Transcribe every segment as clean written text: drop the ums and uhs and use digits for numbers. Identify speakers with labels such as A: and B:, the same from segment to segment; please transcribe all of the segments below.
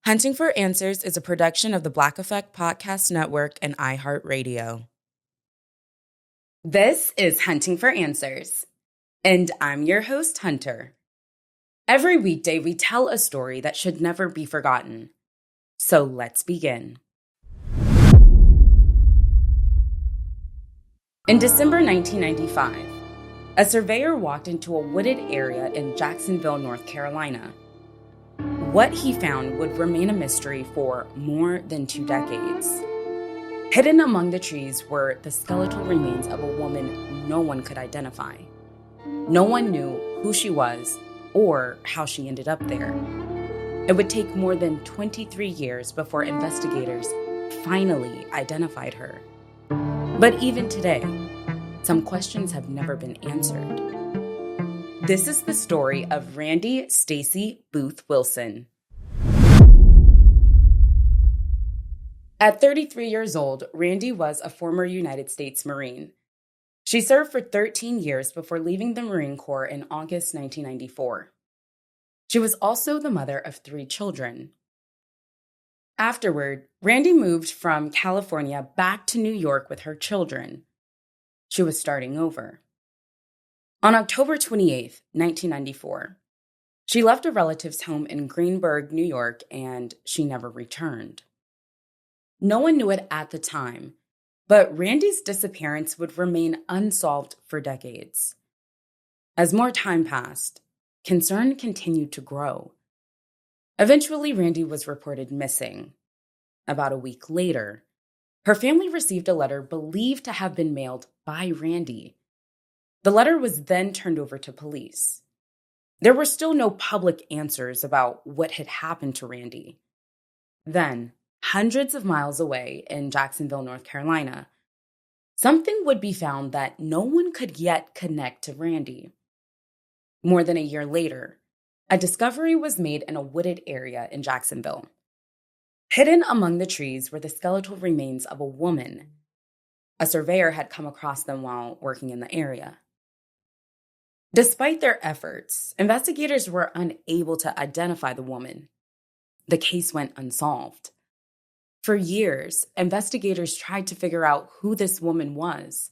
A: Hunting for Answers is a production of the Black Effect Podcast Network and iHeartRadio. This is Hunting for Answers, and I'm your host, Hunter. Every weekday, we tell a story that should never be forgotten. So let's begin. In December 1995, a surveyor walked into a wooded area in Jacksonville, North Carolina. What he found would remain a mystery for more than 2 decades. Hidden among the trees were the skeletal remains of a woman no one could identify. No one knew who she was or how she ended up there. It would take more than 23 years before investigators finally identified her. But even today, some questions have never been answered. This is the story of Randi Stacey Boothe-Wilson. At 33 years old, Randi was a former United States Marine. She served for 13 years before leaving the Marine Corps in August 1994. She was also the mother of 3 children. Afterward, Randi moved from California back to New York with her children. She was starting over. On October 28, 1994, she left a relative's home in Greenburgh, New York, and she never returned. No one knew it at the time, but Randi's disappearance would remain unsolved for decades. As more time passed, concern continued to grow. Eventually, Randi was reported missing. About a week later, her family received a letter believed to have been mailed by Randi. The letter was then turned over to police. There were still no public answers about what had happened to Randi. Then, hundreds of miles away in Jacksonville, North Carolina, something would be found that no one could yet connect to Randi. More than a year later, a discovery was made in a wooded area in Jacksonville. Hidden among the trees were the skeletal remains of a woman. A surveyor had come across them while working in the area. Despite their efforts, investigators were unable to identify the woman. The case went unsolved. For years, investigators tried to figure out who this woman was,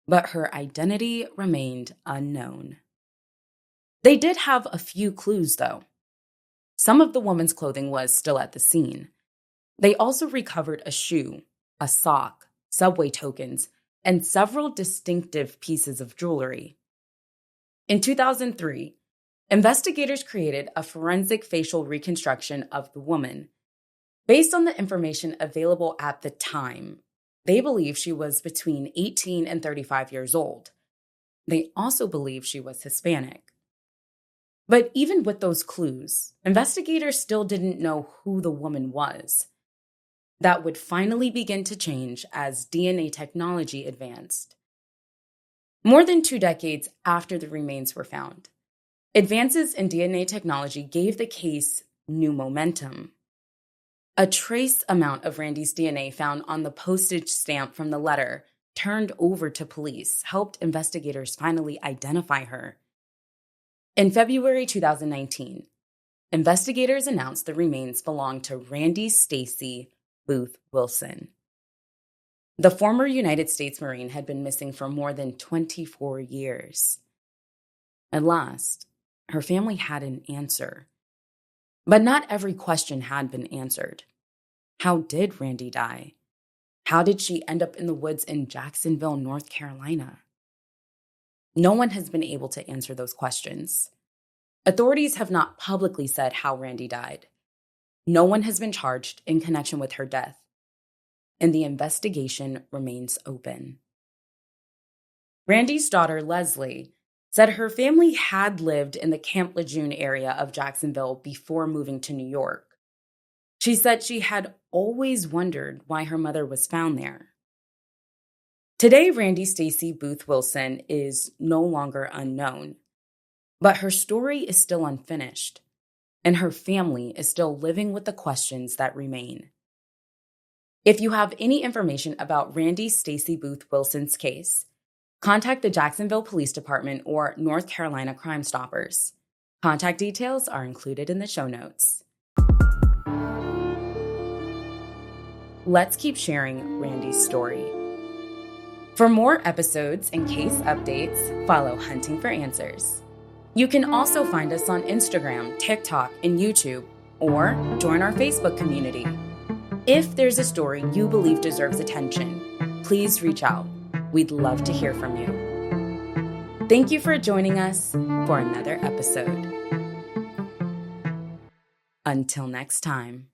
A: but her identity remained unknown. They did have a few clues, though. Some of the woman's clothing was still at the scene. They also recovered a shoe, a sock, subway tokens, and several distinctive pieces of jewelry. In 2003, investigators created a forensic facial reconstruction of the woman. Based on the information available at the time, they believe she was between 18 and 35 years old. They also believe she was Hispanic. But even with those clues, investigators still didn't know who the woman was. That would finally begin to change as DNA technology advanced. More than 2 decades after the remains were found, advances in DNA technology gave the case new momentum. A trace amount of Randi's DNA found on the postage stamp from the letter turned over to police helped investigators finally identify her. In February 2019, investigators announced the remains belonged to Randi Stacey Boothe-Wilson. The former United States Marine had been missing for more than 24 years. At last, her family had an answer. But not every question had been answered. How did Randi die? How did she end up in the woods in Jacksonville, North Carolina? No one has been able to answer those questions. Authorities have not publicly said how Randi died. No one has been charged in connection with her death, and the investigation remains open. Randi's daughter, Leslie, said her family had lived in the Camp Lejeune area of Jacksonville before moving to New York. She said she had always wondered why her mother was found there. Today, Randi Stacey Boothe-Wilson is no longer unknown, but her story is still unfinished, and her family is still living with the questions that remain. If you have any information about Randi Stacey Boothe-Wilson's case, contact the Jacksonville Police Department or North Carolina Crime Stoppers. Contact details are included in the show notes. Let's keep sharing Randi's story. For more episodes and case updates, follow Hunting for Answers. You can also find us on Instagram, TikTok, and YouTube, or join our Facebook community. If there's a story you believe deserves attention, please reach out. We'd love to hear from you. Thank you for joining us for another episode. Until next time.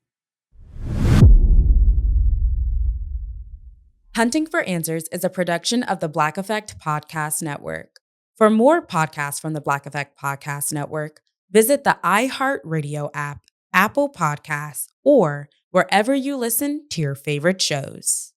A: Hunting for Answers is a production of the Black Effect Podcast Network. For more podcasts from the Black Effect Podcast Network, visit the iHeartRadio app, Apple Podcasts, or wherever you listen to your favorite shows.